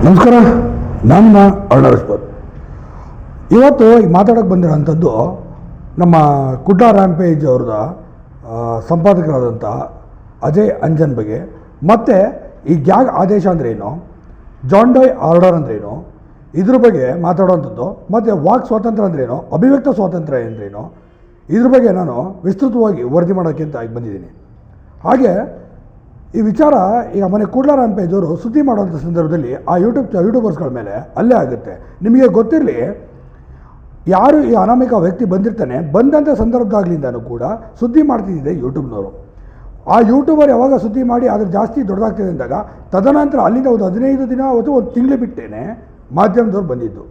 ನಮಸ್ಕಾರ, ನಾನು ಅರುಣಾರಸ್ಪತ್. ಇವತ್ತು ಈಗ ಮಾತಾಡೋಕ್ಕೆ ಬಂದಿರೋಂಥದ್ದು ನಮ್ಮ ಕುಡ್ಲಾ ರ್ಯಾಂಪೇಜ್ ಅವ್ರದ ಸಂಪಾದಕರಾದಂಥ ಅಜಯ್ ಅಂಜನ್ ಬಗ್ಗೆ, ಮತ್ತು ಈ ಗ್ಯಾಗ್ ಆದೇಶ ಅಂದ್ರೇನು, ಜಾನ್ ಡಾಯ್ ಆರ್ಡರ್ ಅಂದ್ರೇನು, ಇದ್ರ ಬಗ್ಗೆ ಮಾತಾಡೋವಂಥದ್ದು, ಮತ್ತು ವಾಕ್ ಸ್ವಾತಂತ್ರ್ಯ ಅಂದ್ರೇನು, ಅಭಿವ್ಯಕ್ತ ಸ್ವಾತಂತ್ರ್ಯ ಅಂದ್ರೇನು, ಇದ್ರ ಬಗ್ಗೆ ನಾನು ವಿಸ್ತೃತವಾಗಿ ವರದಿ ಮಾಡೋಕ್ಕೆ ಅಂತ ಈಗ ಬಂದಿದ್ದೀನಿ. ಹಾಗೆ ಈ ವಿಚಾರ ಈಗ ಮನೆ ಕುಡ್ಲಾ ರ್ಯಾಂಪೇಜ್ ಅವರು ಸುದ್ದಿ ಮಾಡುವಂಥ ಸಂದರ್ಭದಲ್ಲಿ ಆ ಯೂಟ್ಯೂಬರ್ಸ್ಗಳ ಮೇಲೆ ಅಲ್ಲೇ ಆಗುತ್ತೆ. ನಿಮಗೆ ಗೊತ್ತಿರಲಿ, ಯಾರು ಈ ಅನಾಮಿಕ ವ್ಯಕ್ತಿ ಬಂದಿರ್ತಾನೆ, ಬಂದಂಥ ಸಂದರ್ಭದಾಗಲಿಂದನೂ ಕೂಡ ಸುದ್ದಿ ಮಾಡ್ತಿದ್ದೆ ಯೂಟ್ಯೂಬ್ನವರು. ಆ ಯೂಟ್ಯೂಬರ್ ಯಾವಾಗ ಸುದ್ದಿ ಮಾಡಿ ಅದ್ರ ಜಾಸ್ತಿ ದೊಡ್ಡದಾಗ್ತಿದೆ ಅಂದಾಗ ತದನಂತರ ಅಲ್ಲಿಂದ ಒಂದು 15 ದಿನ ಅಥವಾ ಒಂದು ತಿಂಗಳು ಬಿಟ್ಟೇನೆ ಮಾಧ್ಯಮದವ್ರು ಬಂದಿದ್ದು.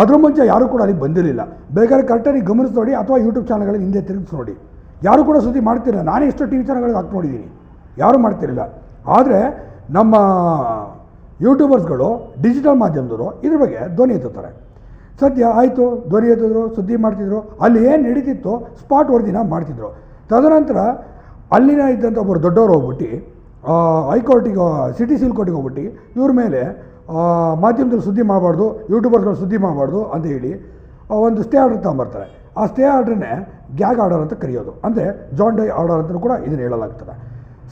ಅದ್ರ ಮುಂಚೆ ಯಾರೂ ಕೂಡ ಅಲ್ಲಿಗೆ ಬಂದಿರಲಿಲ್ಲ. ಬೇಕಾದ್ರೆ ಕರೆಕ್ಟಾಗಿ ಗಮನಿಸಿ ನೋಡಿ, ಅಥವಾ ಯೂಟ್ಯೂಬ್ ಚಾನಲ್ಗಳಲ್ಲಿ ಹಿಂದೆ ತಿರುಗಿಸಿ ನೋಡಿ, ಯಾರೂ ಕೂಡ ಸುದ್ದಿ ಮಾಡ್ತಿರಲಿಲ್ಲ. ನಾನೇ ಎಷ್ಟೋ ಟಿ ವಿ ಚಾನಲ್ಗಳಿಗೆ ಹಾಕಿ ನೋಡಿದ್ದೀನಿ, ಯಾರೂ ಮಾಡ್ತಿರಲಿಲ್ಲ. ಆದರೆ ನಮ್ಮ ಯೂಟ್ಯೂಬರ್ಸ್ಗಳು, ಡಿಜಿಟಲ್ ಮಾಧ್ಯಮದವರು ಇದ್ರ ಬಗ್ಗೆ ಧ್ವನಿ ಎತ್ತುತ್ತಾರೆ. ಸದ್ಯ ಆಯಿತು, ಧ್ವನಿ ಎತ್ತಿದ್ರು, ಸುದ್ದಿ ಮಾಡ್ತಿದ್ರು, ಅಲ್ಲಿ ಏನು ನಡೀತಿತ್ತು ಸ್ಪಾಟ್ ವರದಿನ ಮಾಡ್ತಿದ್ರು. ತದನಂತರ ಅಲ್ಲಿನ ಇದ್ದಂಥ ಒಬ್ಬರು ದೊಡ್ಡವರು ಹೋಗ್ಬಿಟ್ಟು ಹೈಕೋರ್ಟಿಗೆ, ಸಿಟಿ ಸಿವಿಲ್ ಕೋರ್ಟಿಗೆ ಹೋಗ್ಬಿಟ್ಟು ಇವ್ರ ಮೇಲೆ ಮಾಧ್ಯಮದಲ್ಲಿ ಸುದ್ದಿ ಮಾಡಬಾರ್ದು, ಯೂಟ್ಯೂಬರ್ಸ್ಗಳು ಸುದ್ದಿ ಮಾಡಬಾರ್ದು ಅಂತ ಹೇಳಿ ಒಂದು ಸ್ಟೇ ಆರ್ಡರ್ ತಗೊಂಬರ್ತಾರೆ. ಆ ಸ್ಟೇ ಆರ್ಡ್ರನ್ನೇ ಗ್ಯಾಗ್ ಆರ್ಡರ್ ಅಂತ ಕರೆಯೋದು, ಅಂದರೆ ಜಾನ್ ಡಾಯ್ ಆರ್ಡರ್ ಅಂತಲೂ ಕೂಡ ಇದನ್ನು ಹೇಳಲಾಗ್ತದೆ.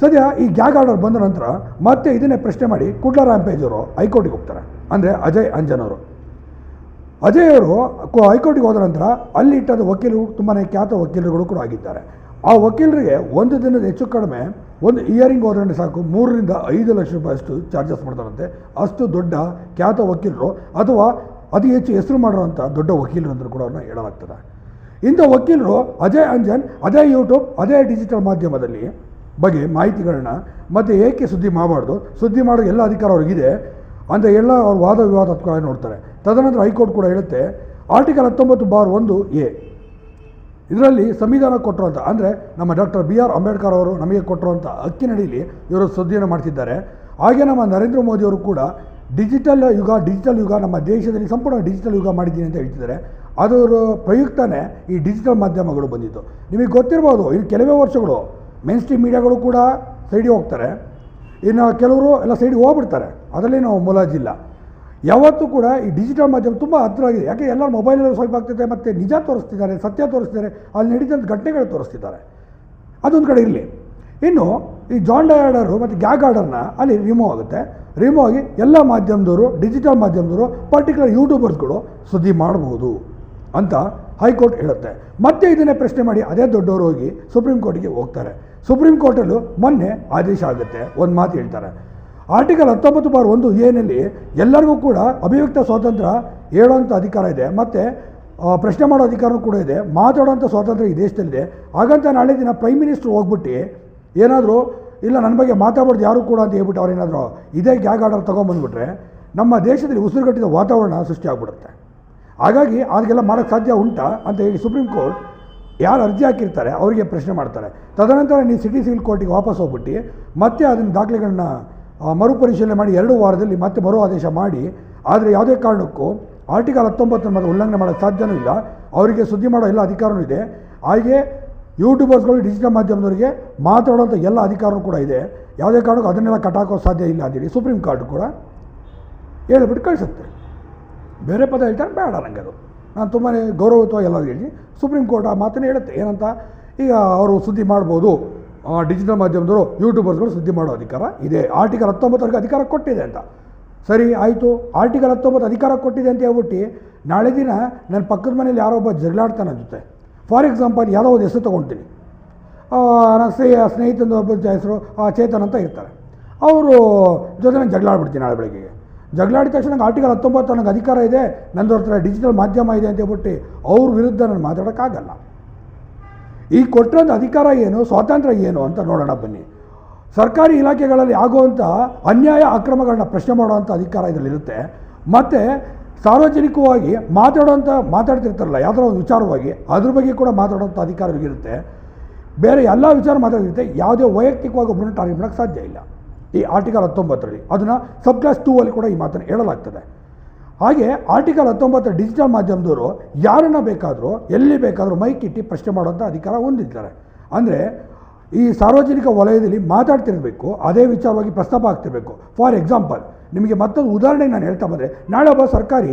ಸದ್ಯ ಈ ಗ್ಯಾಗ್ ಆರ್ಡರ್ ಬಂದ ನಂತರ ಮತ್ತೆ ಇದನ್ನೇ ಪ್ರಶ್ನೆ ಮಾಡಿ ಕುಡ್ಲಾ ರ್ಯಾಂಪೇಜ್ ಅವರು ಹೈಕೋರ್ಟಿಗೆ ಹೋಗ್ತಾರೆ. ಅಂದರೆ ಅಜಯ್ ಅಂಜನ್ ಅವರು. ಅಜಯ್ ಅವರು ಹೈಕೋರ್ಟಿಗೆ ಹೋದ ನಂತರ ಅಲ್ಲಿ ಇಟ್ಟದ ವಕೀಲರು ತುಂಬಾ ಖ್ಯಾತ ವಕೀಲರುಗಳು ಕೂಡ ಆಗಿದ್ದಾರೆ. ಆ ವಕೀಲರಿಗೆ ಒಂದು ದಿನದ ಹೆಚ್ಚು ಕಡಿಮೆ ಒಂದು ಹಿಯರಿಂಗ್ ಹೋದ್ರೆ ಸಾಕು 3 ರಿಂದ 5 ಲಕ್ಷ ರೂಪಾಯಿಯಷ್ಟು ಚಾರ್ಜಸ್ ಮಾಡ್ತಾರಂತೆ. ಅಷ್ಟು ದೊಡ್ಡ ಖ್ಯಾತ ವಕೀಲರು, ಅಥವಾ ಅತಿ ಹೆಚ್ಚು ಹೆಸರು ಮಾಡಿರೋಂಥ ದೊಡ್ಡ ವಕೀಲರು ಅಂತ ಕೂಡ ಅವ್ರನ್ನ ಹೇಳಲಾಗ್ತದೆ. ಇಂಥ ವಕೀಲರು ಅಜಯ್ ಅಂಜನ್ ಅದೇ ಯೂಟ್ಯೂಬ್, ಅದೇ ಡಿಜಿಟಲ್ ಮಾಧ್ಯಮದಲ್ಲಿ ಬಗ್ಗೆ ಮಾಹಿತಿಗಳನ್ನ ಮತ್ತು ಏಕೆ ಸುದ್ದಿ ಮಾಡಬಾರ್ದು, ಸುದ್ದಿ ಮಾಡೋ ಎಲ್ಲ ಅಧಿಕಾರ ಅವ್ರಿಗಿದೆ ಅಂತ ಎಲ್ಲ ಅವ್ರ ವಾದ ವಿವಾದ ನೋಡ್ತಾರೆ. ತದನಂತರ ಹೈಕೋರ್ಟ್ ಕೂಡ ಹೇಳುತ್ತೆ, ಆರ್ಟಿಕಲ್ 19(1)(a) ಇದರಲ್ಲಿ ಸಂವಿಧಾನ ಕೊಟ್ಟಿರುವಂಥ, ಅಂದರೆ ನಮ್ಮ ಡಾಕ್ಟರ್ BR ಅಂಬೇಡ್ಕರ್ ಅವರು ನಮಗೆ ಕೊಟ್ಟಿರುವಂಥ ಹಕ್ಕಿನಡಿಯಲ್ಲಿ ಇವರು ಸುದ್ದಿಯನ್ನು ಮಾಡ್ತಿದ್ದಾರೆ. ಹಾಗೆ ನಮ್ಮ ನರೇಂದ್ರ ಮೋದಿಯವರು ಕೂಡ ಡಿಜಿಟಲ್ ಯುಗ ನಮ್ಮ ದೇಶದಲ್ಲಿ ಸಂಪೂರ್ಣ ಡಿಜಿಟಲ್ ಯುಗ ಮಾಡಿದ್ದೀನಿ ಅಂತ ಹೇಳ್ತಿದ್ದಾರೆ. ಅದರ ಪ್ರಯುಕ್ತನೇ ಈ ಡಿಜಿಟಲ್ ಮಾಧ್ಯಮಗಳು ಬಂದಿದ್ದು. ನಿಮಗೆ ಗೊತ್ತಿರ್ಬೋದು, ಇನ್ನು ಕೆಲವೇ ವರ್ಷಗಳು ಮೇನ್ ಸ್ಟ್ರೀಮ್ ಮೀಡಿಯಾಗಳು ಕೂಡ ಸೈಡಿಗೆ ಹೋಗ್ತಾರೆ, ಇನ್ನು ಕೆಲವರು ಎಲ್ಲ ಸೈಡಿಗೆ ಹೋಗ್ಬಿಡ್ತಾರೆ. ಅದರಲ್ಲಿ ನಾವು ಮುಲಾಜಿಲ್ಲ. ಯಾವತ್ತೂ ಕೂಡ ಈ ಡಿಜಿಟಲ್ ಮಾಧ್ಯಮ ತುಂಬ ಹತ್ತಿರ ಆಗಿದೆ. ಯಾಕೆ ಎಲ್ಲರೂ ಮೊಬೈಲಲ್ಲಿ ಸ್ವೈಪ್ ಆಗ್ತಿದೆ, ಮತ್ತು ನಿಜ ತೋರಿಸ್ತಿದ್ದಾರೆ, ಸತ್ಯ ತೋರಿಸ್ತಿದ್ದಾರೆ, ಅಲ್ಲಿ ನಡೀತಂಥ ಘಟನೆಗಳು ತೋರಿಸ್ತಿದ್ದಾರೆ. ಅದೊಂದು ಕಡೆ ಇರಲಿ. ಇನ್ನು ಈ ಜಾನ್ ಡಾಯ್ ಆರ್ಡರು ಮತ್ತು ಗ್ಯಾಗ್ ಆರ್ಡರ್ನ ಅಲ್ಲಿ ರಿಮೂವ್ ಆಗುತ್ತೆ. ರಿಮೂವ್ ಆಗಿ ಎಲ್ಲ ಮಾಧ್ಯಮದವರು, ಡಿಜಿಟಲ್ ಮಾಧ್ಯಮದವರು, ಪರ್ಟಿಕ್ಯುಲರ್ ಯೂಟ್ಯೂಬರ್ಸ್ಗಳು ಸುದ್ದಿ ಮಾಡ್ಬೋದು ಅಂತ ಹೈಕೋರ್ಟ್ ಹೇಳುತ್ತೆ. ಮತ್ತೆ ಇದನ್ನೇ ಪ್ರಶ್ನೆ ಮಾಡಿ ಅದೇ ದೊಡ್ಡವರು ಹೋಗಿ ಸುಪ್ರೀಂ ಕೋರ್ಟಿಗೆ ಹೋಗ್ತಾರೆ. ಸುಪ್ರೀಂ ಕೋರ್ಟಲ್ಲೂ ಮೊನ್ನೆ ಆದೇಶ ಆಗುತ್ತೆ. ಒಂದು ಮಾತು ಹೇಳ್ತಾರೆ, ಆರ್ಟಿಕಲ್ 19(1)(a)ನಲ್ಲಿ ಎಲ್ಲರಿಗೂ ಕೂಡ ಅಭಿವ್ಯಕ್ತ ಸ್ವಾತಂತ್ರ್ಯ ಹೇಳುವಂಥ ಅಧಿಕಾರ ಇದೆ, ಮತ್ತು ಪ್ರಶ್ನೆ ಮಾಡೋ ಅಧಿಕಾರವೂ ಕೂಡ ಇದೆ, ಮಾತಾಡೋವಂಥ ಸ್ವಾತಂತ್ರ್ಯ ಈ ದೇಶದಲ್ಲಿದೆ. ಹಾಗಂತ ನಾಳೆ ದಿನ ಪ್ರೈಮ್ ಮಿನಿಸ್ಟ್ರು ಹೋಗ್ಬಿಟ್ಟು ಏನಾದರೂ ಇಲ್ಲ ನನ್ನ ಬಗ್ಗೆ ಮಾತಾಡ್ಬಾರ್ದು ಯಾರು ಕೂಡ ಅಂತ ಹೇಳ್ಬಿಟ್ಟು ಅವ್ರೇನಾದರೂ ಇದೇ ಗ್ಯಾಗ್ ಆರ್ಡರ್ ತೊಗೊಂಬಂದ್ಬಿಟ್ರೆ ನಮ್ಮ ದೇಶದಲ್ಲಿ ಉಸಿರುಗಟ್ಟಿದ ವಾತಾವರಣ ಸೃಷ್ಟಿಯಾಗ್ಬಿಡುತ್ತೆ. ಹಾಗಾಗಿ ಅದಕ್ಕೆಲ್ಲ ಮಾಡೋಕ್ಕೆ ಸಾಧ್ಯ ಉಂಟಾ ಅಂತ ಹೇಳಿ ಸುಪ್ರೀಂ ಕೋರ್ಟ್ ಯಾರು ಅರ್ಜಿ ಹಾಕಿರ್ತಾರೆ ಅವರಿಗೆ ಪ್ರಶ್ನೆ ಮಾಡ್ತಾರೆ. ತದನಂತರ ನೀವು ಸಿಟಿ ಸಿವಿಲ್ ಕೋರ್ಟಿಗೆ ವಾಪಸ್ ಹೋಗ್ಬಿಟ್ಟು ಮತ್ತೆ ಅದನ್ನು ದಾಖಲೆಗಳನ್ನ ಮರುಪರಿಶೀಲನೆ ಮಾಡಿ 2 ವಾರದಲ್ಲಿ ಮತ್ತೆ ಮರು ಆದೇಶ ಮಾಡಿ, ಆದರೆ ಯಾವುದೇ ಕಾರಣಕ್ಕೂ ಆರ್ಟಿಕಲ್ 19 ಉಲ್ಲಂಘನೆ ಮಾಡೋಕ್ಕೆ ಸಾಧ್ಯವೂ ಇಲ್ಲ. ಅವರಿಗೆ ಸುದ್ದಿ ಮಾಡೋ ಎಲ್ಲ ಅಧಿಕಾರವೂ ಇದೆ. ಹಾಗೆ ಯೂಟ್ಯೂಬರ್ಸ್ಗಳು, ಡಿಜಿಟಲ್ ಮಾಧ್ಯಮದವರಿಗೆ ಮಾತಾಡೋಂಥ ಎಲ್ಲ ಅಧಿಕಾರವೂ ಕೂಡ ಇದೆ. ಯಾವುದೇ ಕಾರಣಕ್ಕೂ ಅದನ್ನೆಲ್ಲ ಕಟ್ಟಾಕೋ ಸಾಧ್ಯ ಇಲ್ಲ ಅಂತೇಳಿ ಸುಪ್ರೀಂ ಕೋರ್ಟ್ ಕೂಡ ಹೇಳ್ಬಿಟ್ಟು ಕಳಿಸುತ್ತೆ. ಬೇರೆ ಪದ ಹೇಳ್ತಾರೆ, ಬೇಡ ನನಗೆ ಅದು, ನಾನು ತುಂಬಾ ಗೌರವಯುತವಾಗಿ ಎಲ್ಲ ಹೇಳಿ ಸುಪ್ರೀಂ ಕೋರ್ಟ್ ಆ ಮಾತನ್ನು ಹೇಳುತ್ತೆ. ಏನಂತ, ಈಗ ಅವರು ಸುದ್ದಿ ಮಾಡ್ಬೋದು, ಡಿಜಿಟಲ್ ಮಾಧ್ಯಮದವರು, ಯೂಟ್ಯೂಬರ್ಸ್ಗಳು ಸುದ್ದಿ ಮಾಡೋ ಅಧಿಕಾರ ಇದೆ, ಆರ್ಟಿಕಲ್ 19 ಅಧಿಕಾರ ಕೊಟ್ಟಿದೆ ಅಂತ. ಸರಿ ಆಯಿತು, ಆರ್ಟಿಕಲ್ 19 ಅಧಿಕಾರ ಕೊಟ್ಟಿದೆ ಅಂತ ಹೇಳ್ಬಿಟ್ಟು ನಾಳೆ ದಿನ ನನ್ನ ಪಕ್ಕದ ಮನೇಲಿ ಯಾರೋ ಒಬ್ಬ ಜಗಳಾಡ್ತಾನೆ ಜೊತೆ, ಫಾರ್ ಎಕ್ಸಾಂಪಲ್ ಯಾವುದೋ ಒಂದು ಹೆಸರು ತೊಗೊಳ್ತೀನಿ, ನನ್ನ ಸ್ನೇಹಿತನ ಒಬ್ಬ ಹೆಸರು ಚೇತನ್ ಅಂತ ಇರ್ತಾರೆ, ಅವರು ಜೊತೆ ನಾನು ಜಗಳಾಡ್ಬಿಡ್ತೀನಿ. ನಾಳೆ ಬೆಳಗ್ಗೆಗೆ ಜಗಳಾಡಿದ ತಕ್ಷಣ ನಂಗೆ ಆರ್ಟಿಕಲ್ 19 ನನಗೆ ಅಧಿಕಾರ ಇದೆ, ನಂದು ಹತ್ರ ಡಿಜಿಟಲ್ ಮಾಧ್ಯಮ ಇದೆ ಅಂತ ಹೇಳ್ಬಿಟ್ಟು ಅವ್ರ ವಿರುದ್ಧ ನಾನು ಮಾತಾಡೋಕ್ಕಾಗಲ್ಲ. ಈ ಕೊಟ್ಟಿರೋಂಥ ಅಧಿಕಾರ ಏನು, ಸ್ವಾತಂತ್ರ್ಯ ಏನು ಅಂತ ನೋಡೋಣ ಬನ್ನಿ. ಸರ್ಕಾರಿ ಇಲಾಖೆಗಳಲ್ಲಿ ಆಗುವಂಥ ಅನ್ಯಾಯ ಅಕ್ರಮಗಳನ್ನ ಪ್ರಶ್ನೆ ಮಾಡುವಂಥ ಅಧಿಕಾರ ಇದರಲ್ಲಿರುತ್ತೆ. ಮತ್ತು ಸಾರ್ವಜನಿಕವಾಗಿ ಮಾತಾಡ್ತಿರ್ತಾರಲ್ಲ ಯಾವುದೋ ಒಂದು ವಿಚಾರವಾಗಿ, ಅದ್ರ ಬಗ್ಗೆ ಕೂಡ ಮಾತಾಡೋಂಥ ಅಧಿಕಾರ ಇರುತ್ತೆ. ಬೇರೆ ಎಲ್ಲ ವಿಚಾರ ಮಾತಾಡಿರುತ್ತೆ, ಯಾವುದೇ ವೈಯಕ್ತಿಕವಾಗಿ ಒಬ್ಬರನ್ನು ಟಾರ್ಗೆಟ್ ಮಾಡೋಕ್ಕೆ ಸಾಧ್ಯ ಇಲ್ಲ ಈ ಆರ್ಟಿಕಲ್ 19ರಲ್ಲಿ. ಅದನ್ನು ಸಬ್ ಕ್ಲಾಸ್ 2 ಕೂಡ ಈ ಮಾತನ್ನು ಹೇಳಲಾಗ್ತದೆ. ಹಾಗೆ ಆರ್ಟಿಕಲ್ 19 ಡಿಜಿಟಲ್ ಮಾಧ್ಯಮದವರು ಯಾರನ್ನ ಬೇಕಾದರೂ ಎಲ್ಲಿ ಬೇಕಾದರೂ ಮೈಕ್ ಇಟ್ಟು ಪ್ರಶ್ನೆ ಮಾಡುವಂಥ ಅಧಿಕಾರ ಹೊಂದಿದ್ದಾರೆ. ಅಂದರೆ ಈ ಸಾರ್ವಜನಿಕ ವಲಯದಲ್ಲಿ ಮಾತಾಡ್ತಿರಬೇಕು, ಅದೇ ವಿಚಾರವಾಗಿ ಪ್ರಸ್ತಾಪ ಆಗ್ತಿರಬೇಕು. ಫಾರ್ ಎಕ್ಸಾಂಪಲ್, ನಿಮಗೆ ಮತ್ತೊಂದು ಉದಾಹರಣೆಗೆ ನಾನು ಹೇಳ್ತಾ ಬಂದರೆ, ನಾಳೆ ಒಬ್ಬ ಸರ್ಕಾರಿ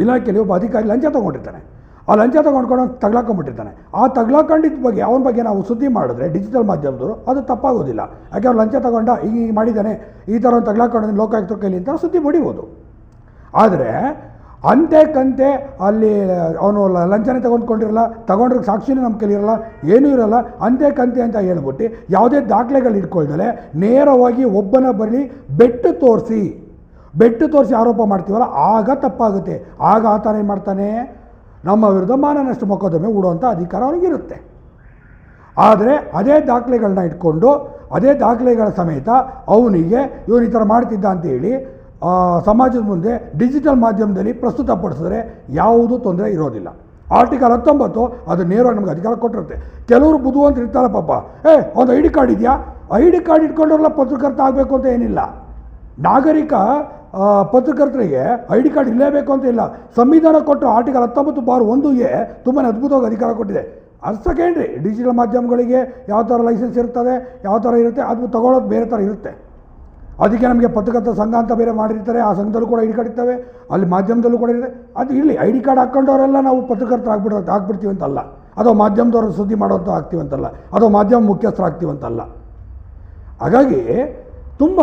ಇಲಾಖೆಯಲ್ಲಿ ಒಬ್ಬ ಅಧಿಕಾರಿ ಲಂಚ ತೊಗೊಂಡಿರ್ತಾನೆ. ಆ ಲಂಚ ತೊಗೊಂಡ್ಕೊಂಡು ತಗ್ಲಾಕೊಂಡ್ಬಿಟ್ಟಿರ್ತಾನೆ. ಆ ತಗ್ಲಾಕೊಂಡಿದ್ದ ಬಗ್ಗೆ ಅವನ ಬಗ್ಗೆ ನಾವು ಸುದ್ದಿ ಮಾಡಿದ್ರೆ ಡಿಜಿಟಲ್ ಮಾಧ್ಯಮದವರು ಅದು ತಪ್ಪಾಗೋದಿಲ್ಲ. ಯಾಕೆ ಅವ್ರು ಲಂಚ ತೊಗೊಂಡ ಈಗ ಮಾಡಿದ್ದಾನೆ, ಈ ಥರ ಒಂದು ತಗ್ಲಾಕೊಂಡಿದ್ದಾನೆ ಲೋಕಾಯುಕ್ತರ ಕೈಲಿ ಅಂತ ಸುದ್ದಿ ಹೊಡಿಬೋದು. ಆದರೆ ಅಂತೆ ಕಂತೆ ಅಲ್ಲಿ ಅವನು ಲಂಚನೇ ತಗೊಂಡ್ಕೊಂಡಿರಲ್ಲ, ತಗೊಂಡ್ರೆ ಸಾಕ್ಷಿನೂ ನಮ್ಮ ಕೈಲಿರಲ್ಲ, ಏನೂ ಇರಲ್ಲ, ಅಂತೆ ಕಂತೆ ಅಂತ ಹೇಳ್ಬಿಟ್ಟು ಯಾವುದೇ ದಾಖಲೆಗಳು ಇಟ್ಕೊಳ್ದಲೆ ನೇರವಾಗಿ ಒಬ್ಬನ ಬರಲಿ ಬೆಟ್ಟು ತೋರಿಸಿ ಆರೋಪ ಮಾಡ್ತೀವಲ್ಲ, ಆಗ ತಪ್ಪಾಗುತ್ತೆ. ಆಗ ಆತ ಏನು ಮಾಡ್ತಾನೆ, ನಮ್ಮ ವಿರುದ್ಧ ಮಾನನಷ್ಟ ಮೊಕದ್ದಮೆ ಹೂಡುವಂಥ ಅಧಿಕಾರ ಅವನಿಗಿರುತ್ತೆ. ಆದರೆ ಅದೇ ದಾಖಲೆಗಳನ್ನ ಇಟ್ಕೊಂಡು ಅದೇ ದಾಖಲೆಗಳ ಸಮೇತ ಅವನಿಗೆ ಇವನು ಈ ಥರ ಮಾಡ್ತಿದ್ದ ಅಂತೇಳಿ ಸಮಾಜದ ಮುಂದೆ ಡಿಜಿಟಲ್ ಮಾಧ್ಯಮದಲ್ಲಿ ಪ್ರಸ್ತುತಪಡಿಸಿದ್ರೆ ಯಾವುದೂ ತೊಂದರೆ ಇರೋದಿಲ್ಲ. ಆರ್ಟಿಕಲ್ 19 ಅದು ನೇರವಾಗಿ ನಮಗೆ ಅಧಿಕಾರ ಕೊಟ್ಟಿರುತ್ತೆ. ಕೆಲವರು ಬುದ್ಧಿವಂತರು ಇರ್ತಾರೆ ಪಾಪ, ಒಂದು ಐ ಡಿ ಕಾರ್ಡ್ ಇದೆಯಾ, ಐ ಡಿ ಕಾರ್ಡ್ ಇಟ್ಕೊಂಡ್ರಲ್ಲ ಪತ್ರಕರ್ತ ಆಗಬೇಕು ಅಂತ ಏನಿಲ್ಲ. ನಾಗರಿಕ ಪತ್ರಕರ್ತರಿಗೆ ಐ ಡಿ ಕಾರ್ಡ್ ಇರಲೇಬೇಕು ಅಂತ ಇಲ್ಲ. ಸಂವಿಧಾನ ಕೊಟ್ಟು ಆರ್ಟಿಕಲ್ 19(1)ಗೆ ತುಂಬಾ ಅದ್ಭುತವಾಗಿ ಅಧಿಕಾರ ಕೊಟ್ಟಿದೆ. ಅದು ಸೆಕೆಂಡ್ರಿ. ಡಿಜಿಟಲ್ ಮಾಧ್ಯಮಗಳಿಗೆ ಯಾವ ಥರ ಲೈಸೆನ್ಸ್ ಇರ್ತದೆ, ಯಾವ ಥರ ಇರುತ್ತೆ, ಅದು ತಗೊಳ್ಳೋದು ಬೇರೆ ಥರ ಇರುತ್ತೆ. ಅದಕ್ಕೆ ನಮಗೆ ಪತ್ರಕರ್ತರ ಸಂಘ ಅಂತ ಬೇರೆ ಮಾಡಿರ್ತಾರೆ, ಆ ಸಂಘದಲ್ಲೂ ಕೂಡ ಐ ಡಿ ಕಾರ್ಡ್ ಇರ್ತವೆ, ಅಲ್ಲಿ ಮಾಧ್ಯಮದಲ್ಲೂ ಕೂಡ ಇರುತ್ತೆ. ಅದು ಇರಲಿ, ಐ ಡಿ ಕಾರ್ಡ್ ಹಾಕ್ಕೊಂಡವರೆಲ್ಲ ನಾವು ಪತ್ರಕರ್ತರು ಆಗ್ಬಿಡ್ತೀವಿ ಅಂತಲ್ಲ, ಅಥವಾ ಮಾಧ್ಯಮದವರು ಸುದ್ದಿ ಮಾಡೋಂಥ ಆಗ್ತೀವಂತಲ್ಲ, ಅಥವಾ ಮಾಧ್ಯಮ ಮುಖ್ಯಸ್ಥರಾಗ್ತೀವಂತಲ್ಲ. ಹಾಗಾಗಿ ತುಂಬ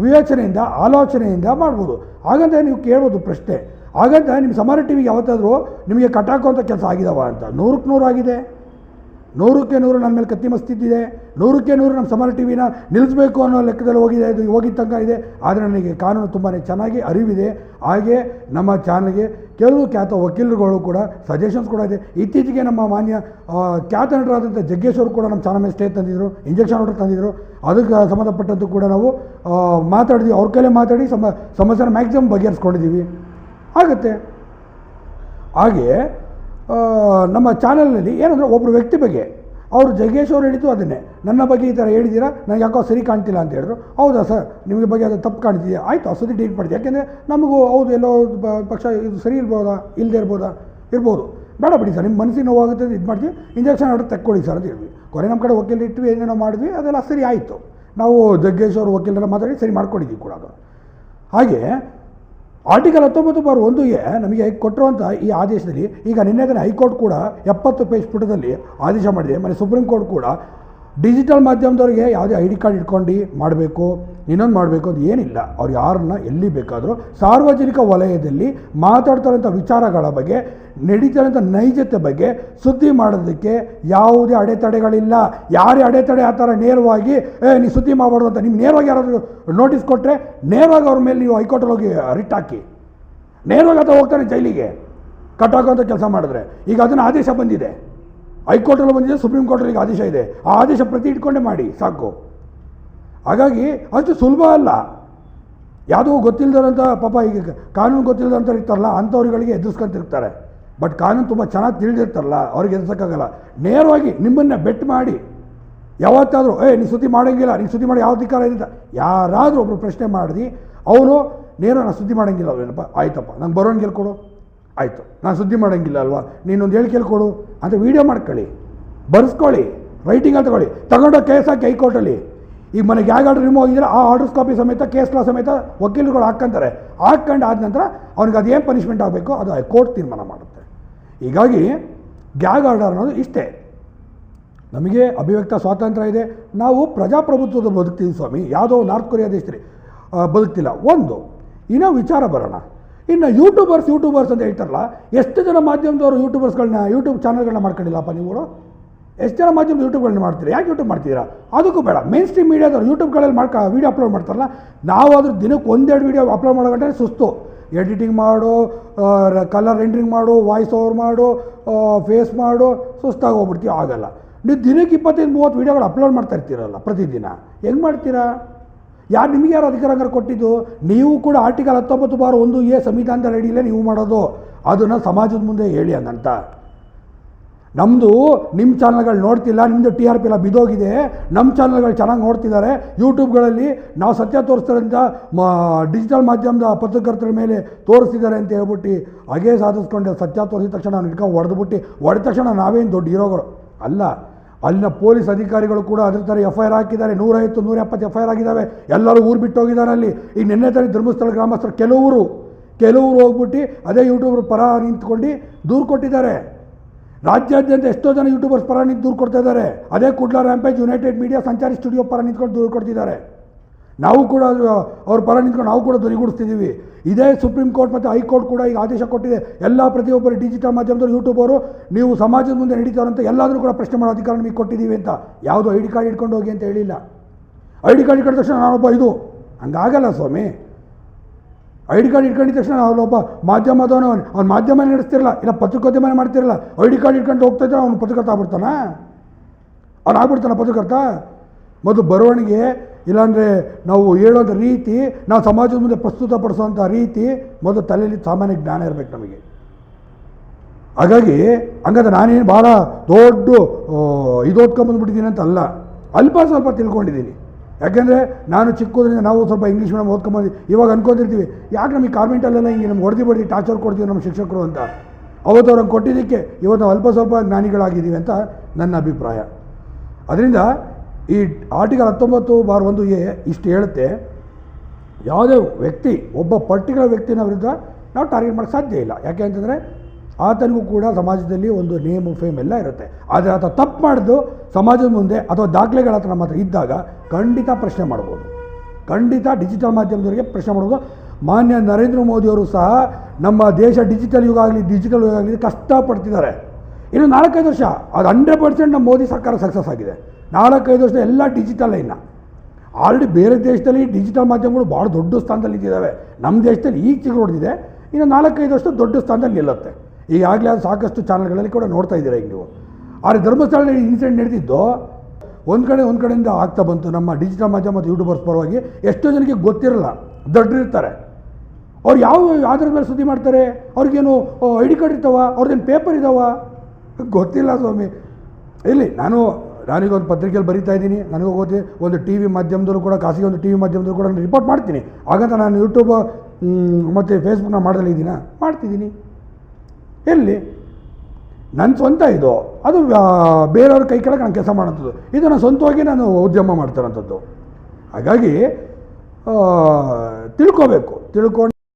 ವಿವೇಚನೆಯಿಂದ ಆಲೋಚನೆಯಿಂದ ಮಾಡ್ಬೋದು. ಹಾಗಂತ ನೀವು ಕೇಳ್ಬೋದು ಪ್ರಶ್ನೆ, ಹಾಗಂತ ನಿಮ್ಮ ಸಮಾನ ಟಿ ವಿಗೆ ಯಾವತ್ತಾದರೂ ನಿಮಗೆ ಕಟ್ಟಾಕುವಂಥ ಕೆಲಸ ಆಗಿದಾವ ಅಂತ? 100ಕ್ಕೆ 100 ಆಗಿದೆ. 100ಕ್ಕೆ 100 ನನ್ನ ಮೇಲೆ ಕತ್ತಿ ಮಸ್ತಿದ್ದಿದೆ. 100ಕ್ಕೆ 100 ನಮ್ಮ ಸಮಾನ ಟಿ ವಿನ ನಿಲ್ಲಿಸಬೇಕು ಅನ್ನೋ ಲೆಕ್ಕದಲ್ಲಿ ಹೋಗಿದ್ದ ತನಕ ಇದೆ. ಆದರೆ ನನಗೆ ಕಾನೂನು ತುಂಬಾ ಚೆನ್ನಾಗಿ ಅರಿವಿದೆ. ಹಾಗೆ ನಮ್ಮ ಚಾನಲ್ಗೆ ಕೆಲವು ಖ್ಯಾತ ವಕೀಲರುಗಳು ಕೂಡ ಸಜೆಷನ್ಸ್ ಕೂಡ ಇದೆ. ಇತ್ತೀಚೆಗೆ ನಮ್ಮ ಮಾನ್ಯ ಖ್ಯಾತ ನಟರಾದಂಥ ಜಗ್ಗೇಶ್ ಅವರು ಕೂಡ ನಮ್ಮ ಚಾನಲ್ ಮೇಲೆ ಸ್ಟೇ ತಂದಿದ್ದರು, ಇಂಜೆಕ್ಷನ್ ಆರ್ಡರ್ ತಂದಿದ್ದರು. ಅದಕ್ಕೆ ಸಂಬಂಧಪಟ್ಟಂತೂ ಕೂಡ ನಾವು ಮಾತಾಡಿದ್ವಿ, ಅವ್ರ ಕೈಲೇ ಮಾತಾಡಿ ಸಮಸ್ಯೆನ ಮ್ಯಾಕ್ಸಿಮಮ್ ಬಗೆಹರಿಸ್ಕೊಂಡಿದ್ದೀವಿ. ಆಗುತ್ತೆ. ಹಾಗೆ ನಮ್ಮ ಚಾನಲ್ನಲ್ಲಿ ಏನಂದರೆ ಒಬ್ಬರು ವ್ಯಕ್ತಿ ಬಗ್ಗೆ ಅವರು ಜಗ್ಗೇಶ್ ಅವರು ಹೇಳಿದ್ದು ಅದನ್ನೇ, ನನ್ನ ಬಗ್ಗೆ ಈ ಥರ ಹೇಳಿದ್ದೀರಾ, ನನಗೆ ಯಾಕೋ ಸರಿ ಕಾಣ್ತಿಲ್ಲ ಅಂತ ಹೇಳಿದ್ರು. ಹೌದಾ ಸರ್, ನಿಮಗೆ ಬಗ್ಗೆ ಅದು ತಪ್ಪು ಕಾಣ್ತಿದೆಯಾ, ಆಯಿತು ಆ ಸುದ್ದಿ ಡಿಲೀಟ್ ಮಾಡ್ತೀವಿ. ಯಾಕೆಂದರೆ ನಮಗೂ ಹೌದು ಎಲ್ಲೋ ಪಕ್ಷ ಇದು ಸರಿ ಇಲ್ಲದೆ ಇರ್ಬೋದು, ಬೇಡ ಬಿಡಿ ಸರ್, ನಿಮ್ಮ ಮನಸ್ಸಿಗೆ ನೋವಾಗುತ್ತೆ ಇದು ಮಾಡ್ತೀವಿ, ಇಂಜೆಕ್ಷನ್ ಆರ್ಡರ್ ತೆಕ್ಕೊಳ್ಳಿ ಸರ್ ಅಂತ ಹೇಳಿದ್ವಿ. ಕೊನೆ ನಮ್ಮ ಕಡೆ ವಕೀಲರು ಇಟ್ವಿ, ಏನೇನೋ ಮಾಡಿದ್ವಿ, ಅದೆಲ್ಲ ಸರಿ ಆಯಿತು. ನಾವು ಜಗ್ಗೇಶ್ ಅವರು ವಕೀಲರೆಲ್ಲ ಮಾತಾಡಿ ಸರಿ ಮಾಡ್ಕೊಂಡಿದ್ದೀವಿ ಕೂಡ ಅದು. ಹಾಗೆ ಆರ್ಟಿಕಲ್ 19(1)ಗೆ ನಮಗೆ ಕೊಟ್ಟಿರುವಂಥ ಈ ಆದೇಶದಲ್ಲಿ ಈಗ ನಿನ್ನೆ ದಿನ ಹೈಕೋರ್ಟ್ ಕೂಡ 70 ಪೇಜ್ ಪುಟದಲ್ಲಿ ಆದೇಶ ಮಾಡಿದೆ. ಮತ್ತು ಸುಪ್ರೀಂ ಕೋರ್ಟ್ ಕೂಡ ಡಿಜಿಟಲ್ ಮಾಧ್ಯಮದವರಿಗೆ ಯಾವುದೇ ಐ ಡಿ ಕಾರ್ಡ್ ಇಟ್ಕೊಂಡು ಮಾಡಬೇಕು, ಇನ್ನೊಂದು ಮಾಡಬೇಕು ಅಂತ ಏನಿಲ್ಲ. ಅವ್ರು ಯಾರನ್ನ ಎಲ್ಲಿ ಬೇಕಾದರೂ ಸಾರ್ವಜನಿಕ ವಲಯದಲ್ಲಿ ಮಾತಾಡ್ತಾರಂಥ ವಿಚಾರಗಳ ಬಗ್ಗೆ, ನಡೀತಾರಂಥ ನೈಜತೆ ಬಗ್ಗೆ ಸುದ್ದಿ ಮಾಡೋದಕ್ಕೆ ಯಾವುದೇ ಅಡೆತಡೆಗಳಿಲ್ಲ. ಯಾರೇ ಅಡೆತಡೆ ಆ ಥರ ನೇರವಾಗಿ ನೀವು ಸುದ್ದಿ ಮಾಡಬಾರ್ದು ಅಂತ ನಿಮ್ಗೆ ನೇರವಾಗಿ ಯಾರಾದರೂ ನೋಟಿಸ್ ಕೊಟ್ಟರೆ ನೇರವಾಗಿ ಅವ್ರ ಮೇಲೆ ನೀವು ಹೈಕೋರ್ಟಲ್ಲಿ ಹೋಗಿ ರಿಟ್ ಹಾಕಿ, ನೇರವಾಗಿ ಆತ ಹೋಗ್ತಾನೆ ಜೈಲಿಗೆ ಕಟ್ಟಾಕುವಂಥ ಕೆಲಸ ಮಾಡಿದ್ರೆ. ಈಗ ಅದನ್ನು ಆದೇಶ ಬಂದಿದೆ, ಹೈಕೋರ್ಟಲ್ಲಿ ಬಂದಿದೆ, ಸುಪ್ರೀಂ ಕೋರ್ಟಲ್ಲಿ ಆದೇಶ ಇದೆ. ಆ ಆದೇಶ ಪ್ರತಿ ಇಟ್ಕೊಂಡೇ ಮಾಡಿ ಸಾಕು. ಹಾಗಾಗಿ ಅಷ್ಟು ಸುಲಭ ಅಲ್ಲ. ಯಾವುದೋ ಗೊತ್ತಿಲ್ಲದಂಥ ಪಾಪ ಈಗ ಕಾನೂನು ಗೊತ್ತಿಲ್ಲದಂಥ ಇರ್ತಾರಲ್ಲ ಅಂಥವ್ರುಗಳಿಗೆ ಎದುರಿಸ್ಕೊಂತಿರ್ತಾರೆ. ಬಟ್ ಕಾನೂನು ತುಂಬ ಚೆನ್ನಾಗಿ ತಿಳಿದಿರ್ತಾರಲ್ಲ ಅವ್ರಿಗೆ ಎದುರಿಸೋಕ್ಕಾಗಲ್ಲ. ನೇರವಾಗಿ ನಿಮ್ಮನ್ನು ಬೆಟ್ ಮಾಡಿ ಯಾವತ್ತಾದರೂ ನೀನು ಸುದ್ದಿ ಮಾಡೋಂಗಿಲ್ಲ, ನೀನು ಸುದ್ದಿ ಮಾಡಿ ಯಾವ ಅಧಿಕಾರ ಇದೆ ಅಂತ ಯಾರಾದರೂ ಒಬ್ಬರು ಪ್ರಶ್ನೆ ಮಾಡಿದಿ ಅವನು ನೇರ ನಾನು ಸುದ್ದಿ ಮಾಡೋಂಗಿಲ್ಲ ಅಲ್ವೇನಪ್ಪ, ಆಯ್ತಪ್ಪ ನಂಗೆ ಬರೋಂಗಿಲ್ಲ ಕೊಡು, ಆಯಿತು ನಾನು ಸುದ್ದಿ ಮಾಡೋಂಗಿಲ್ಲ ಅಲ್ವಾ, ನೀನೊಂದು ಹೇಳಿಕೆಯಲ್ಲಿ ಕೊಡು ಅಂತ ವೀಡಿಯೋ ಮಾಡ್ಕೊಳ್ಳಿ, ಬರ್ಸ್ಕೊಳ್ಳಿ, ರೈಟಿಂಗಲ್ಲಿ ತಗೊಂಡೋಗಿ ಕೇಸ್ ಹಾಕಿ ಹೈಕೋರ್ಟಲ್ಲಿ. ಈಗ ಮನೆಗೆ ಯಾವ ಆರ್ಡರ್ ರಿಮೂವ್ ಆಗಿದ್ರೆ ಆ ಆರ್ಡರ್ಸ್ ಕಾಪಿ ಸಮೇತ ಕೇಸ್ ಲಾ ಸಮೇತ ವಕೀಲರುಗಳು ಹಾಕ್ಕೊಂತಾರೆ. ಹಾಕ್ಕೊಂಡು ಆದ ನಂತರ ಅವ್ನಿಗೆ ಅದೇನು ಪನಿಷ್ಮೆಂಟ್ ಆಗಬೇಕು ಅದು ಕೋರ್ಟ್ ತೀರ್ಮಾನ ಮಾಡುತ್ತೆ. ಹೀಗಾಗಿ ಗ್ಯಾಗ್ ಆರ್ಡರ್ ಅನ್ನೋದು ಇಷ್ಟೇ. ನಮಗೆ ಅಭಿವ್ಯಕ್ತ ಸ್ವಾತಂತ್ರ್ಯ ಇದೆ, ನಾವು ಪ್ರಜಾಪ್ರಭುತ್ವದ ಬದುಕ್ತೀವಿ ಸ್ವಾಮಿ, ಯಾವುದೋ ನಾರ್ತ್ ಕೊರಿಯಾ ದೇಶದಲ್ಲಿ ಬದುಕ್ತಿಲ್ಲ. ಒಂದು ಇನ್ನೂ ವಿಚಾರ ಬರೋಣ. ಇನ್ನು ಯೂಟ್ಯೂಬರ್ಸ್ ಅಂತ ಹೇಳ್ತಾರಲ್ಲ, ಎಷ್ಟು ಜನ ಮಾಧ್ಯಮದವರು ಯೂಟ್ಯೂಬ್ ಚಾನಲ್ಗಳನ್ನ ಮಾಡ್ಕೊಂಡಿಲ್ಲಪ್ಪ ನೀವುಗಳು? ಎಷ್ಟು ಜನ ಮಾಧ್ಯಮದ ಯೂಟ್ಯೂಬ್ಗಳನ್ನ ಮಾಡ್ತೀರಾ? ಯಾಕೆ ಯೂಟ್ಯೂಬ್ ಮಾಡ್ತೀರಾ? ಅದಕ್ಕೂ ಬೇಡ, ಮೇನ್ ಸ್ಟ್ರೀಮ್ ಮೀಡಿಯಾದವ್ರು ಯೂಟ್ಯೂಬ್ಗಳಲ್ಲಿ ವೀಡಿಯೋ ಅಪ್ಲೋಡ್ ಮಾಡ್ತಾರಲ್ಲ, ನಾವಾದರೂ ದಿನಕ್ಕೆ 1-2 ವೀಡಿಯೋ ಅಪ್ಲೋಡ್ ಮಾಡೋಗಂటే ಸುಸ್ತು. ಎಡಿಟಿಂಗ್ ಮಾಡು, ಕಲರ್ ರೆಂಡ್ರಿಂಗ್ ಮಾಡು, ವಾಯ್ಸ್ ಓವರ್ ಮಾಡು, ಫೇಸ್ ಮಾಡು, ಸುಸ್ತಾಗಿ ಹೋಗ್ಬಿಡ್ತೀವಿ. ಆಗಲ್ಲ. ನೀವು ದಿನಕ್ಕೆ 25-30 ವೀಡಿಯೋಗಳು ಅಪ್ಲೋಡ್ ಮಾಡ್ತಾ ಇರ್ತೀರಲ್ಲ ಪ್ರತಿದಿನ, ಹೆಂಗೆ ಮಾಡ್ತೀರಾ? ನಿಮಗೆ ಯಾರು ಅಧಿಕಾರ ಕೊಟ್ಟಿದ್ದು? ನೀವು ಕೂಡ ಆರ್ಟಿಕಲ್ 19(1)A ಸಂವಿಧಾನದ ಅಡಿಯಲ್ಲೇ ನೀವು ಮಾಡೋದು. ಅದನ್ನು ಸಮಾಜದ ಮುಂದೆ ಹೇಳಿ ಹಂಗಂತ. ನಮ್ಮದು ನಿಮ್ಮ ಚಾನಲ್ಗಳು ನೋಡ್ತಿಲ್ಲ, ನಿಮ್ಮದು TRP ಎಲ್ಲ ಬಿದ್ದೋಗಿದೆ, ನಮ್ಮ ಚಾನಲ್ಗಳು ಚೆನ್ನಾಗಿ ನೋಡ್ತಿದ್ದಾರೆ. ಯೂಟ್ಯೂಬ್ಗಳಲ್ಲಿ ನಾವು ಸತ್ಯ ತೋರಿಸ್ತಾರಂತ ಡಿಜಿಟಲ್ ಮಾಧ್ಯಮದ ಪತ್ರಕರ್ತರ ಮೇಲೆ ತೋರಿಸ್ತಿದ್ದಾರೆ ಅಂತ ಹೇಳ್ಬಿಟ್ಟು ಹಾಗೇ ಸಾಧಿಸ್ಕೊಂಡು ಸತ್ಯ ತೋರಿಸಿದ ತಕ್ಷಣ ನಾವು ಇಟ್ಕೊಂಡು ಹೊಡೆದ ತಕ್ಷಣ ನಾವೇನು ದೊಡ್ಡ ಹೀರೋಗಳು ಅಲ್ಲ. ಅಲ್ಲಿನ ಪೊಲೀಸ್ ಅಧಿಕಾರಿಗಳು ಕೂಡ ಅದ್ರ ಥರ FIR ಹಾಕಿದ್ದಾರೆ. 150 170 FIR ಆಗಿದ್ದಾವೆ. ಎಲ್ಲರೂ ಊರು ಬಿಟ್ಟು ಹೋಗಿದ್ದಾರೆ ಅಲ್ಲಿ. ಈಗ ನಿನ್ನೆ ತಾನೇ ಧರ್ಮಸ್ಥಳ ಗ್ರಾಮಸ್ಥರು ಕೆಲವರು ಹೋಗ್ಬಿಟ್ಟು ಅದೇ ಯೂಟ್ಯೂಬರ್ ಪರ ನಿಂತ್ಕೊಂಡು ದೂರು ಕೊಟ್ಟಿದ್ದಾರೆ. ರಾಜ್ಯಾದ್ಯಂತ ಎಷ್ಟೋ ಜನ ಯೂಟ್ಯೂಬರ್ಸ್ ಪರ ನಿಂತು ದೂರು ಕೊಡ್ತಾ ಇದ್ದಾರೆ. ಅದೇ ಕುಡ್ಲ ರ್ಯಾಂಪೇಜ್ ಯುನೈಟೆಡ್ ಮೀಡಿಯಾ ಸಂಚಾರಿ ಸ್ಟುಡಿಯೋ ಪರ ನಿಂತ್ಕೊಂಡು ದೂರು ಕೊಡ್ತಿದ್ದಾರೆ. ನಾವು ಕೂಡ ಅವ್ರ ಪರ ನಿಂತ್ಕೊಂಡು ನಾವು ಕೂಡ ಧ್ವನಿಗೂಡಿಸ್ತಿದ್ದೀವಿ. ಇದೇ ಸುಪ್ರೀಂ ಕೋರ್ಟ್ ಮತ್ತು ಹೈಕೋರ್ಟ್ ಕೂಡ ಈಗ ಆದೇಶ ಕೊಟ್ಟಿದೆ. ಎಲ್ಲ ಪ್ರತಿಯೊಬ್ಬರು ಡಿಜಿಟಲ್ ಮಾಧ್ಯಮದವರು ಯೂಟ್ಯೂಬರು ನೀವು ಸಮಾಜದ ಮುಂದೆ ನಡೀತಾರಂತ ಎಲ್ಲಾದರೂ ಕೂಡ ಪ್ರಶ್ನೆ ಮಾಡೋ ಅಧಿಕಾರ ನಿಮಗೆ ಕೊಟ್ಟಿದ್ದೀವಿ ಅಂತ. ಯಾವುದೋ ID ಕಾರ್ಡ್ ಇಟ್ಕೊಂಡು ಹೋಗಿ ಅಂತ ಹೇಳಿಲ್ಲ. ID ಕಾರ್ಡ್ ಇಟ್ಕೊಂಡ ತಕ್ಷಣ ನಾನೊಬ್ಬ ಇದು ಹಂಗಾಗಲ್ಲ ಸ್ವಾಮಿ. ID ಕಾರ್ಡ್ ಇಟ್ಕೊಂಡಿದ ತಕ್ಷಣ ಅವನೊಬ್ಬ ಮಾಧ್ಯಮದವನು ಅವ್ನು ಮಾಧ್ಯಮ ನಡೆಸ್ತಿರಲ್ಲ, ಇಲ್ಲ ಪತ್ರಿಕೋದ್ಯಮ ಮಾಡ್ತಿರಲ್ಲ. ID ಕಾರ್ಡ್ ಇಟ್ಕೊಂಡು ಹೋಗ್ತಾ ಇದ್ರೆ ಅವ್ನು ಪತ್ರಕರ್ತ ಆಗ್ಬಿಡ್ತಾನ? ಅವ್ನು ಆಗ್ಬಿಡ್ತಾನ ಪತ್ರಕರ್ತ? ಮೊದಲು ಬರವಣಿಗೆ ಇಲ್ಲಾಂದರೆ ನಾವು ಹೇಳೋದ ರೀತಿ, ನಾವು ಸಮಾಜದ ಮುಂದೆ ಪ್ರಸ್ತುತಪಡಿಸೋವಂಥ ರೀತಿ ಮೊದಲು ತಲೆಯಲ್ಲಿ ಸಾಮಾನ್ಯ ಜ್ಞಾನ ಇರಬೇಕು ನಮಗೆ. ಹಾಗಾಗಿ ಹಂಗಾದ್ರೆ ನಾನೇನು ಭಾಳ ದೊಡ್ಡ ಇದು ಓದ್ಕೊಂಬಂದ್ಬಿಟ್ಟಿದ್ದೀನಿ ಅಂತ ಅಲ್ಲ, ಅಲ್ಪ ಸ್ವಲ್ಪ ತಿಳ್ಕೊಂಡಿದ್ದೀನಿ. ಯಾಕೆಂದರೆ ನಾನು ಚಿಕ್ಕದ್ರಿಂದ ನಾವು ಸ್ವಲ್ಪ ಇಂಗ್ಲೀಷ್ ಮೀಡಿಯಮ್ ಓದ್ಕೊಂಬಂದು ಇವಾಗ ಅನ್ಕೊಂಡಿರ್ತೀವಿ ಯಾಕೆ ನಮಗೆ ಕಾನ್ವೆಂಟಲ್ಲೆಲ್ಲ ಹಿಂಗೆ ನಮ್ಗೆ ಹೊಡೆದು ಟಾರ್ಚರ್ ಕೊಡ್ತೀವಿ ನಮ್ಮ ಶಿಕ್ಷಕರು ಅಂತ. ಅವತ್ತು ಅವ್ರಂಗೆ ಕೊಟ್ಟಿದ್ದಕ್ಕೆ ಇವತ್ತು ನಾವು ಅಲ್ಪ ಸ್ವಲ್ಪ ಜ್ಞಾನಿಗಳಾಗಿದ್ದೀವಿ ಅಂತ ನನ್ನ ಅಭಿಪ್ರಾಯ. ಅದರಿಂದ ಈ ಆರ್ಟಿಕಲ್ 19(1)A ಇಷ್ಟು ಹೇಳುತ್ತೆ, ಯಾವುದೇ ವ್ಯಕ್ತಿ ಒಬ್ಬ ಪರ್ಟಿಕ್ಯುಲರ್ ವ್ಯಕ್ತಿನ ವಿರುದ್ಧ ನಾವು ಟಾರ್ಗೆಟ್ ಮಾಡೋಕ್ಕೆ ಸಾಧ್ಯ ಇಲ್ಲ. ಯಾಕೆ ಅಂತಂದರೆ ಆತನಿಗೂ ಕೂಡ ಸಮಾಜದಲ್ಲಿ ಒಂದು ನೇಮು ಫೇಮ್ ಎಲ್ಲ ಇರುತ್ತೆ. ಆದರೆ ಆತ ತಪ್ಪು ಮಾಡಿದ್ದು ಸಮಾಜದ ಮುಂದೆ ಅಥವಾ ದಾಖಲೆಗಳ ಹತ್ರ ನಮ್ಮ ಹತ್ರ ಇದ್ದಾಗ ಖಂಡಿತ ಪ್ರಶ್ನೆ ಮಾಡ್ಬೋದು. ಖಂಡಿತ ಡಿಜಿಟಲ್ ಮಾಧ್ಯಮದವರಿಗೆ ಪ್ರಶ್ನೆ ಮಾಡ್ಬೋದು. ಮಾನ್ಯ ನರೇಂದ್ರ ಮೋದಿಯವರು ಸಹ ನಮ್ಮ ದೇಶ ಡಿಜಿಟಲ್ ಯುಗ ಆಗಲಿ ಕಷ್ಟಪಡ್ತಿದ್ದಾರೆ. ಇನ್ನು 4-5 ವರ್ಷ ಅದು 100% ನಮ್ಮ ಮೋದಿ ಸರ್ಕಾರ ಸಕ್ಸಸ್ ಆಗಿದೆ. 4-5 ವರ್ಷ ಎಲ್ಲ ಡಿಜಿಟಲ್ ಇನ್ನು ಆಲ್ರೆಡಿ ಬೇರೆ ದೇಶದಲ್ಲಿ ಡಿಜಿಟಲ್ ಮಾಧ್ಯಮಗಳು ಭಾಳ ದೊಡ್ಡ ಸ್ಥಾನದಲ್ಲಿ ಇದ್ದಿದ್ದಾವೆ. ನಮ್ಮ ದೇಶದಲ್ಲಿ ಈಗ ಚಿಕ್ಕ ಹೊಡೆದಿದೆ, ಇನ್ನು 4-5 ವರ್ಷ ದೊಡ್ಡ ಸ್ಥಾನದಲ್ಲಿ ನಿಲ್ಲುತ್ತೆ. ಈಗಾಗಲೇ ಅದು ಸಾಕಷ್ಟು ಚಾನಲ್ಗಳಲ್ಲಿ ಕೂಡ ನೋಡ್ತಾ ಇದ್ದೀರಾ ಈಗ ನೀವು. ಆದರೆ ಧರ್ಮಸ್ಥಳದಲ್ಲಿ ಇನ್ಸಿಡೆಂಟ್ ನಡೆದಿದ್ದು ಒಂದು ಕಡೆಯಿಂದ ಆಗ್ತಾ ಬಂತು. ನಮ್ಮ ಡಿಜಿಟಲ್ ಮಾಧ್ಯಮ ಮತ್ತು ಯೂಟ್ಯೂಬರ್ಸ್ ಪರವಾಗಿ ಎಷ್ಟೋ ಜನಕ್ಕೆ ಗೊತ್ತಿರಲ್ಲ, ದೊಡ್ಡರಿರ್ತಾರೆ. ಅವ್ರು ಯಾವ ಆಧಾರದ ಮೇಲೆ ಸುದ್ದಿ ಮಾಡ್ತಾರೆ? ಅವ್ರಿಗೇನು ID ಕಾರ್ಡ್ ಇರ್ತಾವ? ಅವ್ರದ್ದೇನು ಪೇಪರ್ ಇದ್ದಾವ? ಗೊತ್ತಿಲ್ಲ ಸ್ವಾಮಿ. ಇಲ್ಲಿ ನಾನೀಗ ಒಂದು ಪತ್ರಿಕೆಯಲ್ಲಿ ಬರೀತಾ ಇದ್ದೀನಿ, ನನಗೂ ಗೊತ್ತಿ ಒಂದು TV ಮಾಧ್ಯಮದಲ್ಲೂ ಕೂಡ, ಖಾಸಗಿ ಒಂದು TV ಮಾಧ್ಯಮದಲ್ಲೂ ಕೂಡ ನಾನು ರಿಪೋರ್ಟ್ ಮಾಡ್ತೀನಿ. ಹಾಗಂತ ನಾನು ಯೂಟ್ಯೂಬ್ ಮತ್ತು ಫೇಸ್ಬುಕ್ನ ಮಾಡಲಿದ್ದೀನ ಮಾಡ್ತಿದ್ದೀನಿ. ಎಲ್ಲಿ ನನ್ನ ಸ್ವಂತ ಇದು, ಅದು ಬೇರೆಯವ್ರ ಕೈ ಕೆಳಗೆ ನಾನು ಕೆಲಸ ಮಾಡೋಂಥದ್ದು. ಇದು ನಾನು ಸ್ವಂತವಾಗಿ ನಾನು ಉದ್ಯಮ ಮಾಡ್ತಾರಂಥದ್ದು. ಹಾಗಾಗಿ ತಿಳ್ಕೋಬೇಕು. ತಿಳ್ಕೊಂಡು